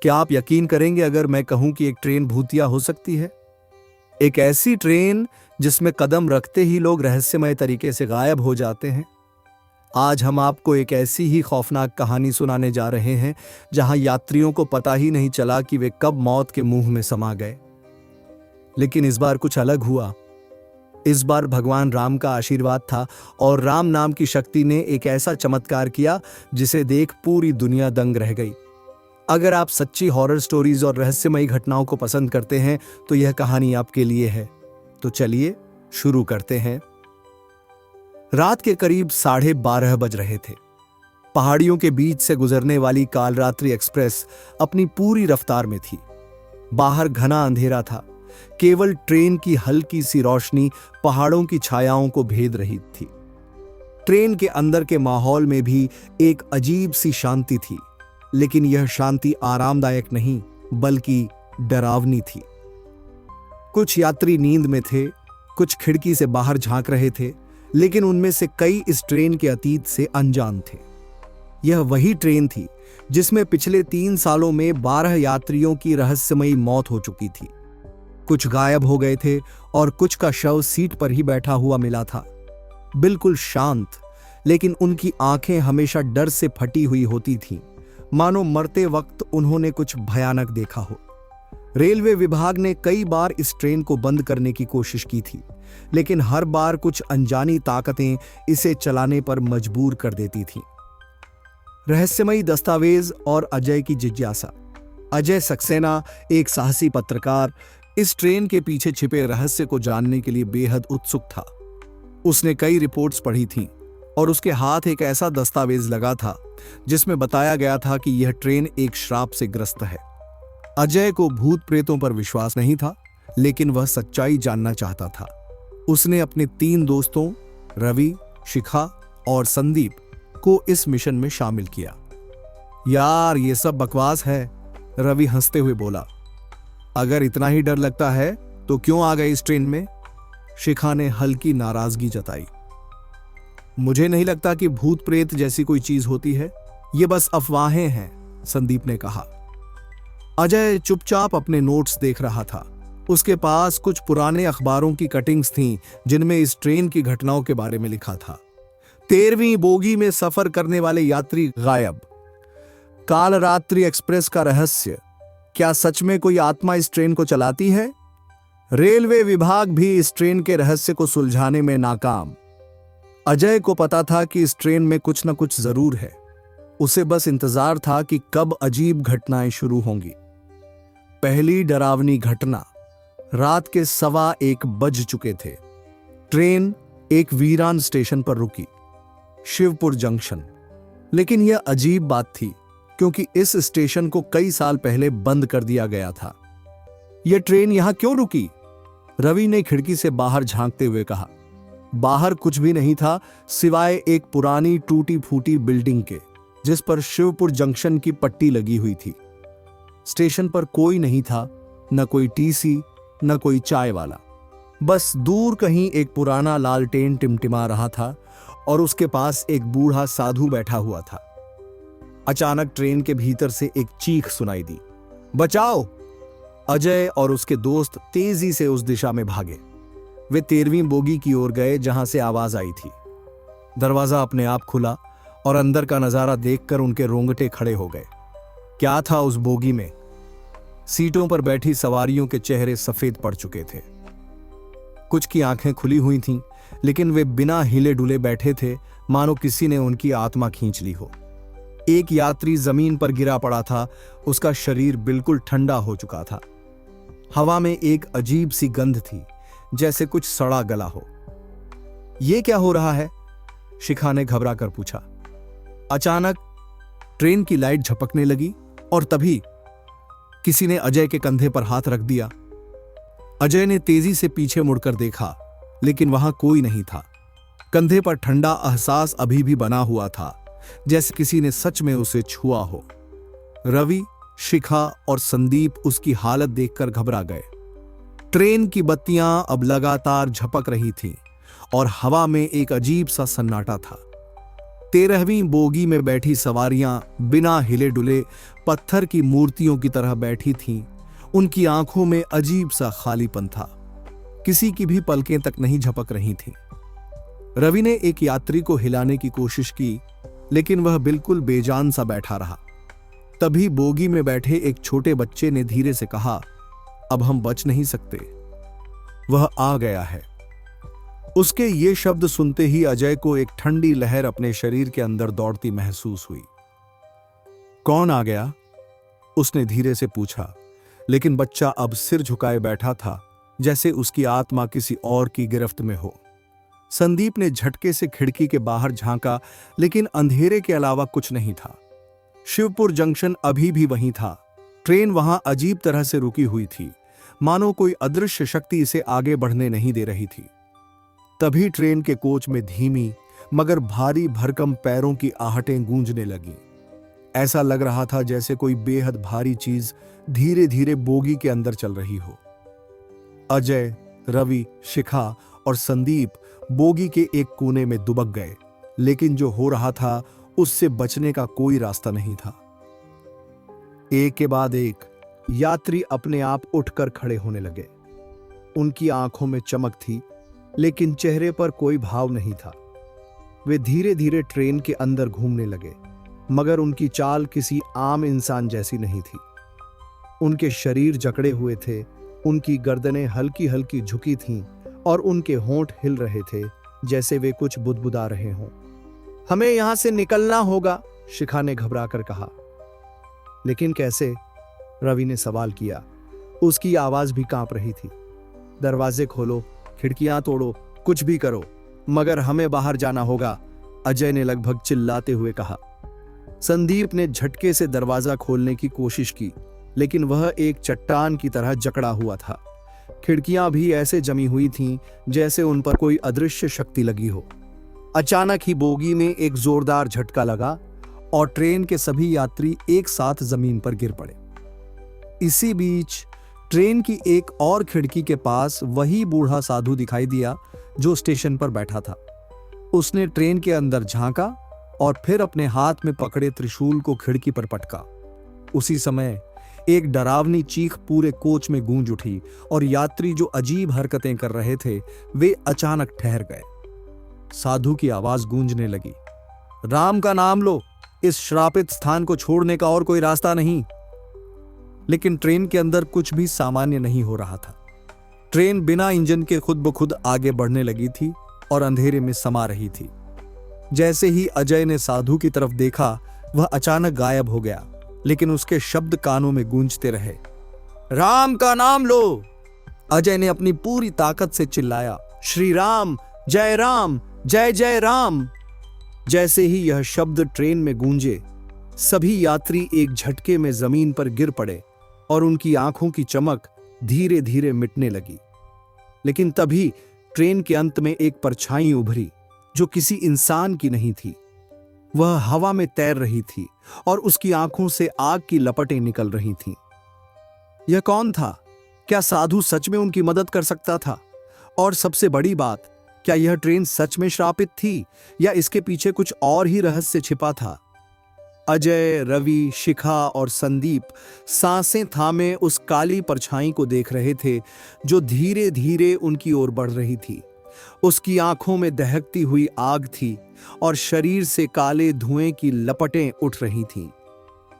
क्या आप यकीन करेंगे अगर मैं कहूं कि एक ट्रेन भूतिया हो सकती है? एक ऐसी ट्रेन जिसमें कदम रखते ही लोग रहस्यमय तरीके से गायब हो जाते हैं। आज हम आपको एक ऐसी ही खौफनाक कहानी सुनाने जा रहे हैं जहां यात्रियों को पता ही नहीं चला कि वे कब मौत के मुंह में समा गए। लेकिन इस बार कुछ अलग हुआ। इस बार भगवान राम का आशीर्वाद था और राम नाम की शक्ति ने एक ऐसा चमत्कार किया जिसे देख पूरी दुनिया दंग रह गई। अगर आप सच्ची हॉरर स्टोरीज और रहस्यमयी घटनाओं को पसंद करते हैं तो यह कहानी आपके लिए है। तो चलिए शुरू करते हैं। रात के करीब 12:30 बज रहे थे। पहाड़ियों के बीच से गुजरने वाली कालरात्रि एक्सप्रेस अपनी पूरी रफ्तार में थी। बाहर घना अंधेरा था। केवल ट्रेन की हल्की सी रोशनी पहाड़ों की छायाओं को भेद रही थी। ट्रेन के अंदर के माहौल में भी एक अजीब सी शांति थी, लेकिन यह शांति आरामदायक नहीं बल्कि डरावनी थी। कुछ यात्री नींद में थे, कुछ खिड़की से बाहर झांक रहे थे, लेकिन उनमें से कई इस ट्रेन के अतीत से अनजान थे। यह वही ट्रेन थी जिसमें पिछले 3 सालों में 12 यात्रियों की रहस्यमयी मौत हो चुकी थी। कुछ गायब हो गए थे और कुछ का शव सीट पर ही बैठा हुआ मिला था, बिल्कुल शांत, लेकिन उनकी आंखें हमेशा डर से फटी हुई होती थीं, मानो मरते वक्त उन्होंने कुछ भयानक देखा हो। रेलवे विभाग ने कई बार इस ट्रेन को बंद करने की कोशिश की थी, लेकिन हर बार कुछ अनजानी ताकतें इसे चलाने पर मजबूर कर देती थीं। रहस्यमयी दस्तावेज और अजय की जिज्ञासा। अजय सक्सेना, एक साहसी पत्रकार, इस ट्रेन के पीछे छिपे रहस्य को जानने के लिए बेहद उत्सुक था। उसने कई रिपोर्ट्स पढ़ी थीं और उसके हाथ एक ऐसा दस्तावेज लगा था जिसमें बताया गया था कि यह ट्रेन एक श्राप से ग्रस्त है। अजय को भूत प्रेतों पर विश्वास नहीं था, लेकिन वह सच्चाई जानना चाहता था। उसने अपने 3 दोस्तों रवि, शिखा और संदीप को इस मिशन में शामिल किया। यार ये सब बकवास है, रवि हंसते हुए बोला। अगर इतना ही डर लगता है तो क्यों आ गए इस ट्रेन में? शिखा ने हल्की नाराजगी जताई। मुझे नहीं लगता कि भूत प्रेत जैसी कोई चीज होती है, ये बस अफवाहें हैं, संदीप ने कहा। अजय चुपचाप अपने नोट्स देख रहा था। उसके पास कुछ पुराने अखबारों की कटिंग्स थीं जिनमें इस ट्रेन की घटनाओं के बारे में लिखा था। 13वीं बोगी में सफर करने वाले यात्री गायब, कालरात्रि एक्सप्रेस का रहस्य, क्या सच में कोई आत्मा इस ट्रेन को चलाती है? रेलवे विभाग भी इस ट्रेन के रहस्य को सुलझाने में नाकाम। अजय को पता था कि इस ट्रेन में कुछ न कुछ जरूर है। उसे बस इंतजार था कि कब अजीब घटनाएं शुरू होंगी। पहली डरावनी घटना। रात के 1:15 बज चुके थे। ट्रेन एक वीरान स्टेशन पर रुकी, शिवपुर जंक्शन। लेकिन यह अजीब बात थी क्योंकि इस स्टेशन को कई साल पहले बंद कर दिया गया था। यह ट्रेन यहां क्यों रुकी? रवि ने खिड़की से बाहर झांकते हुए कहा। बाहर कुछ भी नहीं था सिवाय एक पुरानी टूटी फूटी बिल्डिंग के, जिस पर शिवपुर जंक्शन की पट्टी लगी हुई थी। स्टेशन पर कोई नहीं था, न कोई टीसी, न कोई चाय वाला। बस दूर कहीं एक पुराना लालटेन टिमटिमा रहा था और उसके पास एक बूढ़ा साधु बैठा हुआ था। अचानक ट्रेन के भीतर से एक चीख सुनाई दी, बचाओ! अजय और उसके दोस्त तेजी से उस दिशा में भागे। वे 13वीं बोगी की ओर गए जहां से आवाज आई थी। दरवाजा अपने आप खुला और अंदर का नजारा देखकर उनके रोंगटे खड़े हो गए। क्या था उस बोगी में? सीटों पर बैठी सवारियों के चेहरे सफेद पड़ चुके थे। कुछ की आंखें खुली हुई थीं, लेकिन वे बिना हिले डुले बैठे थे, मानो किसी ने उनकी आत्मा खींच ली हो। एक यात्री जमीन पर गिरा पड़ा था, उसका शरीर बिल्कुल ठंडा हो चुका था। हवा में एक अजीब सी गंध थी, जैसे कुछ सड़ा गला हो। यह क्या हो रहा है? शिखा ने घबरा कर पूछा। अचानक ट्रेन की लाइट झपकने लगी और तभी किसी ने अजय के कंधे पर हाथ रख दिया। अजय ने तेजी से पीछे मुड़कर देखा, लेकिन वहां कोई नहीं था। कंधे पर ठंडा एहसास अभी भी बना हुआ था, जैसे किसी ने सच में उसे छुआ हो। रवि, शिखा और संदीप उसकी हालत देखकर घबरा गए। ट्रेन की बत्तियां अब लगातार झपक रही थीं और हवा में एक अजीब सा सन्नाटा था। 13वीं बोगी में बैठी सवारियां बिना हिले डुले पत्थर की मूर्तियों की तरह बैठी थीं। उनकी आंखों में अजीब सा खालीपन था। किसी की भी पलकें तक नहीं झपक रही थीं। रवि ने एक यात्री को हिलाने की कोशिश की, लेकिन वह बिल्कुल बेजान सा बैठा रहा। तभी बोगी में बैठे एक छोटे बच्चे ने धीरे से कहा, अब हम बच नहीं सकते, वह आ गया है। उसके ये शब्द सुनते ही अजय को एक ठंडी लहर अपने शरीर के अंदर दौड़ती महसूस हुई। कौन आ गया? उसने धीरे से पूछा, लेकिन बच्चा अब सिर झुकाए बैठा था, जैसे उसकी आत्मा किसी और की गिरफ्त में हो। संदीप ने झटके से खिड़की के बाहर झांका, लेकिन अंधेरे के अलावा कुछ नहीं था। शिवपुर जंक्शन अभी भी वहीं था। ट्रेन वहां अजीब तरह से रुकी हुई थी, मानो कोई अदृश्य शक्ति इसे आगे बढ़ने नहीं दे रही थी। तभी ट्रेन के कोच में धीमी मगर भारी भरकम पैरों की आहटें गूंजने लगीं। ऐसा लग रहा था जैसे कोई बेहद भारी चीज धीरे धीरे बोगी के अंदर चल रही हो। अजय, रवि, शिखा और संदीप बोगी के एक कोने में दुबक गए, लेकिन जो हो रहा था उससे बचने का कोई रास्ता नहीं था। एक के बाद एक यात्री अपने आप उठकर खड़े होने लगे। उनकी आंखों में चमक थी, लेकिन चेहरे पर कोई भाव नहीं था। वे धीरे धीरे ट्रेन के अंदर घूमने लगे, मगर उनकी चाल किसी आम इंसान जैसी नहीं थी। उनके शरीर जकड़े हुए थे, उनकी गर्दनें हल्की हल्की झुकी थीं और उनके होंठ हिल रहे थे, जैसे वे कुछ बुदबुदा रहे हों। हमें यहां से निकलना होगा, शिखा ने घबराकर कहा। लेकिन कैसे? रवि ने सवाल किया। उसकी आवाज भी कांप रही थी। दरवाजे खोलो, खिड़कियां तोड़ो, कुछ भी करो, मगर हमें बाहर जाना होगा, अजय ने लगभग चिल्लाते हुए कहा। संदीप ने झटके से दरवाजा खोलने की कोशिश की, लेकिन वह एक चट्टान की तरह जकड़ा हुआ था। खिड़कियां भी ऐसे जमी हुई थीं जैसे उन पर कोई अदृश्य शक्ति लगी हो। अचानक ही बोगी में एक जोरदार झटका लगा और ट्रेन के सभी यात्री एक साथ जमीन पर गिर पड़े। इसी बीच ट्रेन की एक और खिड़की के पास वही बूढ़ा साधु दिखाई दिया जो स्टेशन पर बैठा था। उसने ट्रेन के अंदर झांका और फिर अपने हाथ में पकड़े त्रिशूल को खिड़की पर पटका। उसी समय एक डरावनी चीख पूरे कोच में गूंज उठी और यात्री जो अजीब हरकतें कर रहे थे वे अचानक ठहर गए। साधु की आवाज गूंजने लगी, राम का नाम लो, इस श्रापित स्थान को छोड़ने का और कोई रास्ता नहीं। लेकिन ट्रेन के अंदर कुछ भी सामान्य नहीं हो रहा था। ट्रेन बिना इंजन के खुद ब खुद आगे बढ़ने लगी थी और अंधेरे में समा रही थी। जैसे ही अजय ने साधु की तरफ देखा, वह अचानक गायब हो गया, लेकिन उसके शब्द कानों में गूंजते रहे। राम का नाम लो, अजय ने अपनी पूरी ताकत से चिल्लाया। श्री राम, जय राम, जय जय राम। जैसे ही यह शब्द ट्रेन में गूंजे, सभी यात्री एक झटके में जमीन पर गिर पड़े और उनकी आंखों की चमक धीरे धीरे मिटने लगी। लेकिन तभी ट्रेन के अंत में एक परछाई उभरी जो किसी इंसान की नहीं थी। वह हवा में तैर रही थी और उसकी आंखों से आग की लपटें निकल रही थीं। यह कौन था? क्या साधु सच में उनकी मदद कर सकता था? और सबसे बड़ी बात, क्या यह ट्रेन सच में श्रापित थी या इसके पीछे कुछ और ही रहस्य छिपा था? अजय, रवि, शिखा और संदीप सांसें थामे उस काली परछाई को देख रहे थे जो धीरे धीरे उनकी ओर बढ़ रही थी। उसकी आंखों में दहकती हुई आग थी और शरीर से काले धुएं की लपटें उठ रही थीं।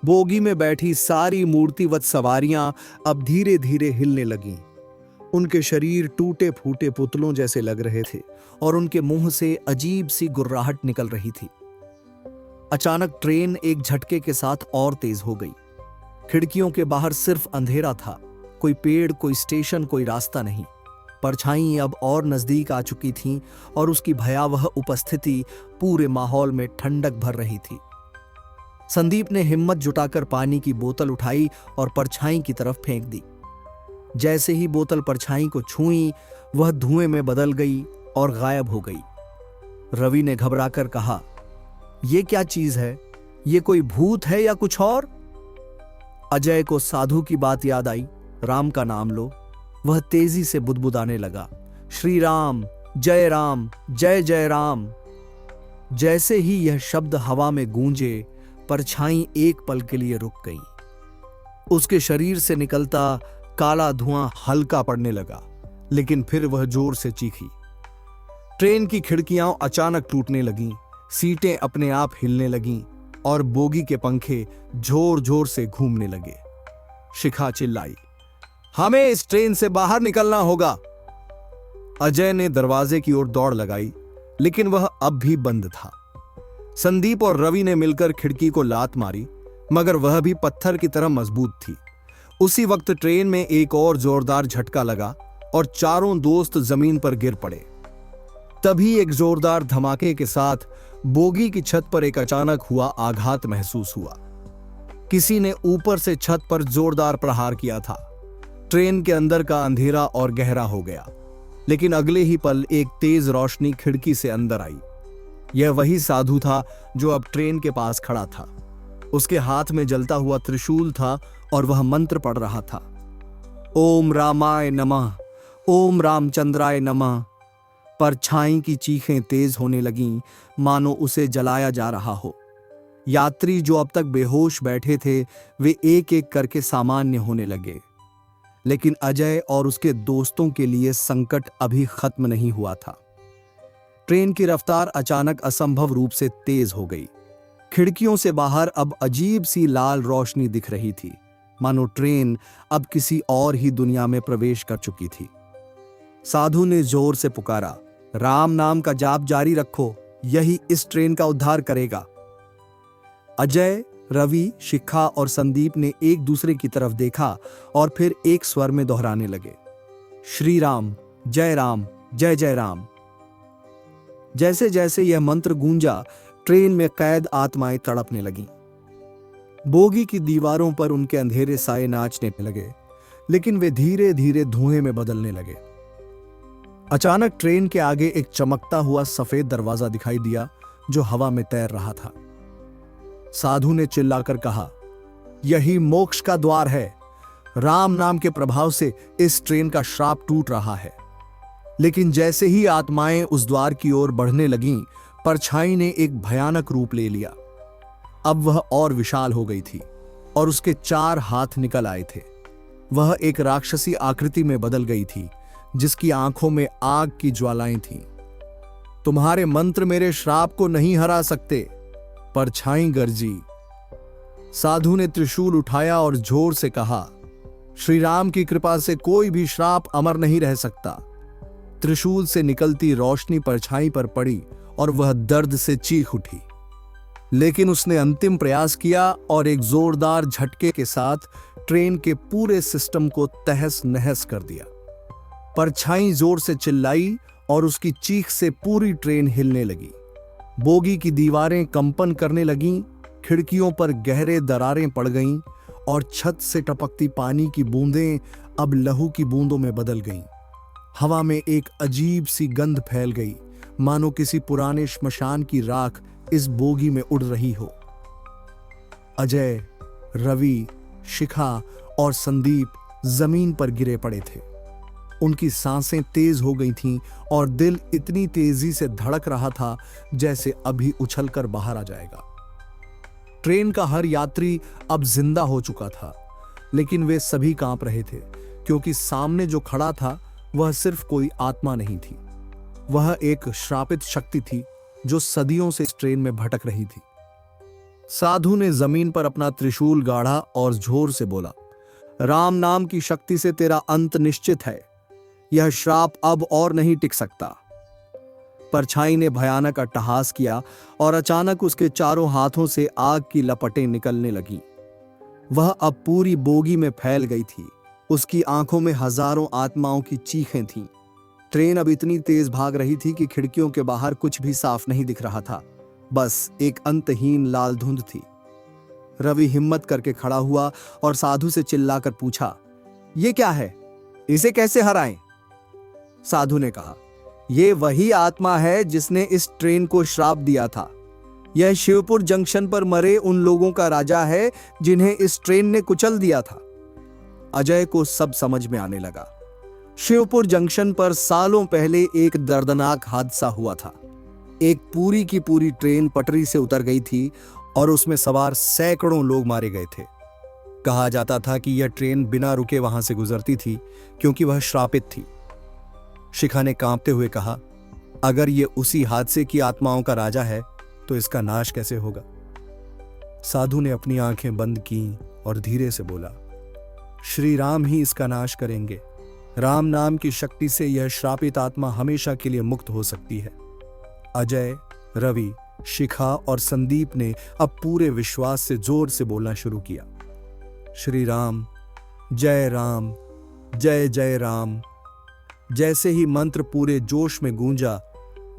बोगी में बैठी सारी मूर्तिवत सवारियां अब धीरे धीरे हिलने लगीं। उनके शरीर टूटे फूटे पुतलों जैसे लग रहे थे और उनके मुंह से अजीब सी गुर्राहट निकल रही थी। अचानक ट्रेन एक झटके के साथ और तेज हो गई। खिड़कियों के बाहर सिर्फ अंधेरा था, कोई पेड़, कोई स्टेशन, कोई रास्ता नहीं। परछाई अब और नजदीक आ चुकी थीं और उसकी भयावह उपस्थिति पूरे माहौल में ठंडक भर रही थी। संदीप ने हिम्मत जुटाकर पानी की बोतल उठाई और परछाई की तरफ फेंक दी। जैसे ही बोतल परछाई को छुई, वह धुएं में बदल गई और गायब हो गई। रवि ने घबराकर कहा, यह क्या चीज है? ये कोई भूत है या कुछ और? अजय को साधु की बात याद आई। राम का नाम लो। वह तेजी से बुदबुदाने लगा, श्री राम, जय जय राम। जैसे ही यह शब्द हवा में गूंजे, परछाई एक पल के लिए रुक गई। उसके शरीर से निकलता काला धुआं हल्का पड़ने लगा, लेकिन फिर वह जोर से चीखी। ट्रेन की खिड़कियां अचानक टूटने लगीं, सीटें अपने आप हिलने लगीं और बोगी के पंखे जोर जोर से घूमने लगे। शिखा चिल्लाई, हमें इस ट्रेन से बाहर निकलना होगा। अजय ने दरवाजे की ओर दौड़ लगाई, लेकिन वह अब भी बंद था। संदीप और रवि ने मिलकर खिड़की को लात मारी, मगर वह भी पत्थर की तरह मजबूत थी। उसी वक्त ट्रेन में एक और जोरदार झटका लगा और चारों दोस्त जमीन पर गिर पड़े। तभी एक जोरदार धमाके के साथ बोगी की छत पर एक अचानक हुआ आघात महसूस हुआ। किसी ने ऊपर से छत पर जोरदार प्रहार किया था। ट्रेन के अंदर का अंधेरा और गहरा हो गया, लेकिन अगले ही पल एक तेज रोशनी खिड़की से अंदर आई। यह वही साधु था जो अब ट्रेन के पास खड़ा था। उसके हाथ में जलता हुआ त्रिशूल था और वह मंत्र पढ़ रहा था, ओम रामाय नमः, ओम रामचंद्राय नमः। परछाई की चीखें तेज होने लगीं, मानो उसे जलाया जा रहा हो। यात्री जो अब तक बेहोश बैठे थे, वे एक एक करके सामान्य होने लगे। लेकिन अजय और उसके दोस्तों के लिए संकट अभी खत्म नहीं हुआ था। ट्रेन की रफ्तार अचानक असंभव रूप से तेज हो गई। खिड़कियों से बाहर अब अजीब सी लाल रोशनी दिख रही थी, मानो ट्रेन अब किसी और ही दुनिया में प्रवेश कर चुकी थी। साधु ने जोर से पुकारा, राम नाम का जाप जारी रखो, यही इस ट्रेन का उद्धार करेगा। अजय, रवि, शिखा और संदीप ने एक दूसरे की तरफ देखा और फिर एक स्वर में दोहराने लगे, श्री राम, जय राम, जय जय राम। जैसे जैसे यह मंत्र गूंजा, ट्रेन में कैद आत्माएं तड़पने लगीं। बोगी की दीवारों पर उनके अंधेरे साए नाचने लगे, लेकिन वे धीरे धीरे धुएं में बदलने लगे। अचानक ट्रेन के आगे एक चमकता हुआ सफेद दरवाजा दिखाई दिया जो हवा में तैर रहा था। साधु ने चिल्लाकर कहा, यही मोक्ष का द्वार है। राम नाम के प्रभाव से इस ट्रेन का श्राप टूट रहा है। लेकिन जैसे ही आत्माएं उस द्वार की ओर बढ़ने लगीं, परछाई ने एक भयानक रूप ले लिया। अब वह और विशाल हो गई थी और उसके 4 हाथ निकल आए थे। वह एक राक्षसी आकृति में बदल गई थी, जिसकी आंखों में आग की ज्वालाएं थीं। तुम्हारे मंत्र मेरे श्राप को नहीं हरा सकते, परछाई गरजी। साधु ने त्रिशूल उठाया और जोर से कहा, श्री राम की कृपा से कोई भी श्राप अमर नहीं रह सकता। त्रिशूल से निकलती रोशनी परछाई पर पड़ी और वह दर्द से चीख उठी। लेकिन उसने अंतिम प्रयास किया और एक जोरदार झटके के साथ ट्रेन के पूरे सिस्टम को तहस नहस कर दिया। परछाई जोर से चिल्लाई और उसकी चीख से पूरी ट्रेन हिलने लगी। बोगी की दीवारें कंपन करने लगीं, खिड़कियों पर गहरे दरारें पड़ गईं और छत से टपकती पानी की बूंदें अब लहू की बूंदों में बदल गईं। हवा में एक अजीब सी गंध फैल गई, मानो किसी पुराने श्मशान की राख इस बोगी में उड़ रही हो। अजय, रवि, शिखा और संदीप जमीन पर गिरे पड़े थे। उनकी सांसें तेज हो गई थीं और दिल इतनी तेजी से धड़क रहा था जैसे अभी उछलकर बाहर आ जाएगा। ट्रेन का हर यात्री अब जिंदा हो चुका था, लेकिन वे सभी कांप रहे थे, क्योंकि सामने जो खड़ा था वह सिर्फ कोई आत्मा नहीं थी। वह एक श्रापित शक्ति थी जो सदियों से इस ट्रेन में भटक रही थी। साधु ने जमीन पर अपना त्रिशूल गाड़ा और जोर से बोला, राम नाम की शक्ति से तेरा अंत निश्चित है। यह श्राप अब और नहीं टिक सकता। परछाई ने भयानक अट्टहास किया और अचानक उसके चारों हाथों से आग की लपटें निकलने लगीं। वह अब पूरी बोगी में फैल गई थी। उसकी आंखों में हजारों आत्माओं की चीखें थीं। ट्रेन अब इतनी तेज भाग रही थी कि खिड़कियों के बाहर कुछ भी साफ नहीं दिख रहा था, बस एक अंतहीन लाल धुंध थी। रवि हिम्मत करके खड़ा हुआ और साधु से चिल्लाकर पूछा, यह क्या है? इसे कैसे हराएं? साधु ने कहा, यह वही आत्मा है जिसने इस ट्रेन को श्राप दिया था। यह शिवपुर जंक्शन पर मरे उन लोगों का राजा है जिन्हें इस ट्रेन ने कुचल दिया था। अजय को सब समझ में आने लगा। शिवपुर जंक्शन पर सालों पहले एक दर्दनाक हादसा हुआ था। एक पूरी की पूरी ट्रेन पटरी से उतर गई थी और उसमें सवार सैकड़ों लोग मारे गए थे। कहा जाता था कि यह ट्रेन बिना रुके वहां से गुजरती थी क्योंकि वह श्रापित थी। शिखा ने कांपते हुए कहा, अगर यह उसी हादसे की आत्माओं का राजा है तो इसका नाश कैसे होगा? साधु ने अपनी आंखें बंद की और धीरे से बोला, श्री राम ही इसका नाश करेंगे। राम नाम की शक्ति से यह श्रापित आत्मा हमेशा के लिए मुक्त हो सकती है। अजय, रवि, शिखा और संदीप ने अब पूरे विश्वास से जोर से बोलना शुरू किया, श्री राम, जय राम, जय जय राम। जैसे ही मंत्र पूरे जोश में गूंजा,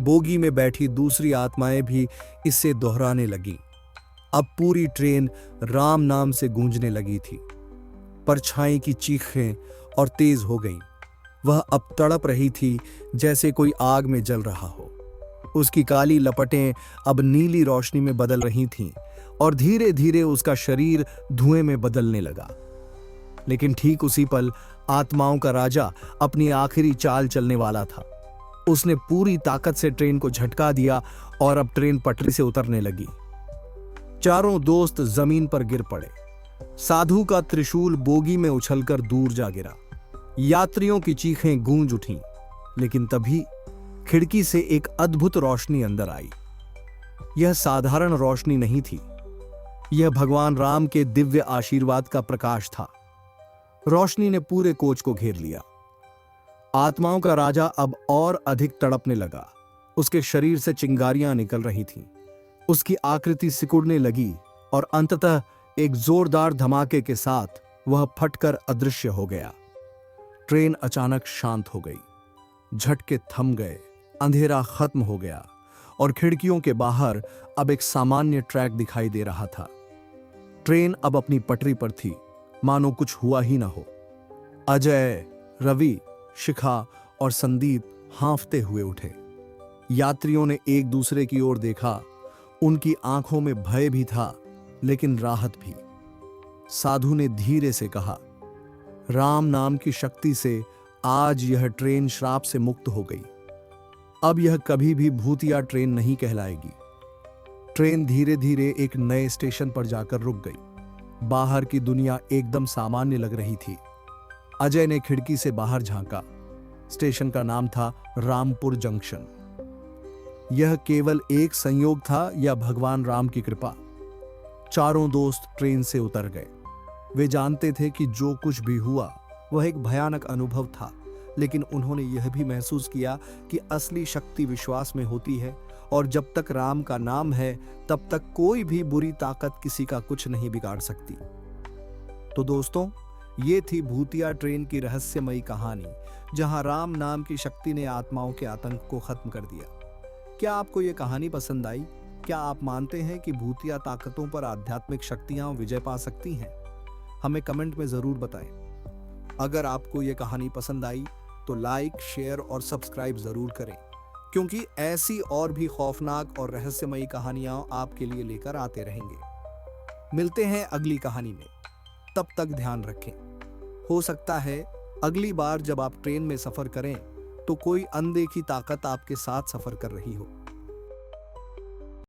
बोगी में बैठी दूसरी आत्माएं भी इसे दोहराने लगी। अब पूरी ट्रेन राम नाम से गूंजने लगी थी। परछाई की चीखें और तेज हो गईं। वह अब तड़प रही थी जैसे कोई आग में जल रहा हो। उसकी काली लपटें अब नीली रोशनी में बदल रही थीं और धीरे धीरे उसका शरीर धुएं में बदलने लगा। लेकिन ठीक उसी पल आत्माओं का राजा अपनी आखिरी चाल चलने वाला था। उसने पूरी ताकत से ट्रेन को झटका दिया और अब ट्रेन पटरी से उतरने लगी। चारों दोस्त जमीन पर गिर पड़े। साधु का त्रिशूल बोगी में उछलकर दूर जा गिरा। यात्रियों की चीखें गूंज उठीं, लेकिन तभी खिड़की से एक अद्भुत रोशनी अंदर आई। यह साधारण रोशनी नहीं थी, यह भगवान राम के दिव्य आशीर्वाद का प्रकाश था। रोशनी ने पूरे कोच को घेर लिया। आत्माओं का राजा अब और अधिक तड़पने लगा। उसके शरीर से चिंगारियां निकल रही थीं। उसकी आकृति सिकुड़ने लगी और अंततः एक जोरदार धमाके के साथ वह फटकर अदृश्य हो गया। ट्रेन अचानक शांत हो गई। झटके थम गए, अंधेरा खत्म हो गया और खिड़कियों के बाहर अब एक सामान्य ट्रैक दिखाई दे रहा था। ट्रेन अब अपनी पटरी पर थी, मानो कुछ हुआ ही ना हो। अजय, रवि, शिखा और संदीप हांफते हुए उठे। यात्रियों ने एक दूसरे की ओर देखा। उनकी आंखों में भय भी था, लेकिन राहत भी। साधु ने धीरे से कहा, राम नाम की शक्ति से आज यह ट्रेन श्राप से मुक्त हो गई। अब यह कभी भी भूतिया ट्रेन नहीं कहलाएगी। ट्रेन धीरे धीरे एक नए स्टेशन पर जाकर रुक गई। बाहर की दुनिया एकदम सामान्य लग रही थी। अजय ने खिड़की से बाहर झांका। स्टेशन का नाम था रामपुर जंक्शन। यह केवल एक संयोग था या भगवान राम की कृपा? चारों दोस्त ट्रेन से उतर गए। वे जानते थे कि जो कुछ भी हुआ वह एक भयानक अनुभव था, लेकिन उन्होंने यह भी महसूस किया कि असली शक्ति विश्वास में होती है और जब तक राम का नाम है तब तक कोई भी बुरी ताकत किसी का कुछ नहीं बिगाड़ सकती। तो दोस्तों, ये थी भूतिया ट्रेन की रहस्यमयी कहानी, जहां राम नाम की शक्ति ने आत्माओं के आतंक को खत्म कर दिया। क्या आपको ये कहानी पसंद आई? क्या आप मानते हैं कि भूतिया ताकतों पर आध्यात्मिक शक्तियां विजय पा सकती हैं? हमें कमेंट में जरूर बताएं। अगर आपको ये कहानी पसंद आई तो लाइक, शेयर और सब्सक्राइब जरूर करें, क्योंकि ऐसी और भी खौफनाक और रहस्यमयी कहानियां आपके लिए लेकर आते रहेंगे। मिलते हैं अगली कहानी में। तब तक ध्यान रखें। हो सकता है अगली बार जब आप ट्रेन में सफर करें तो कोई अनदेखी ताकत आपके साथ सफर कर रही हो।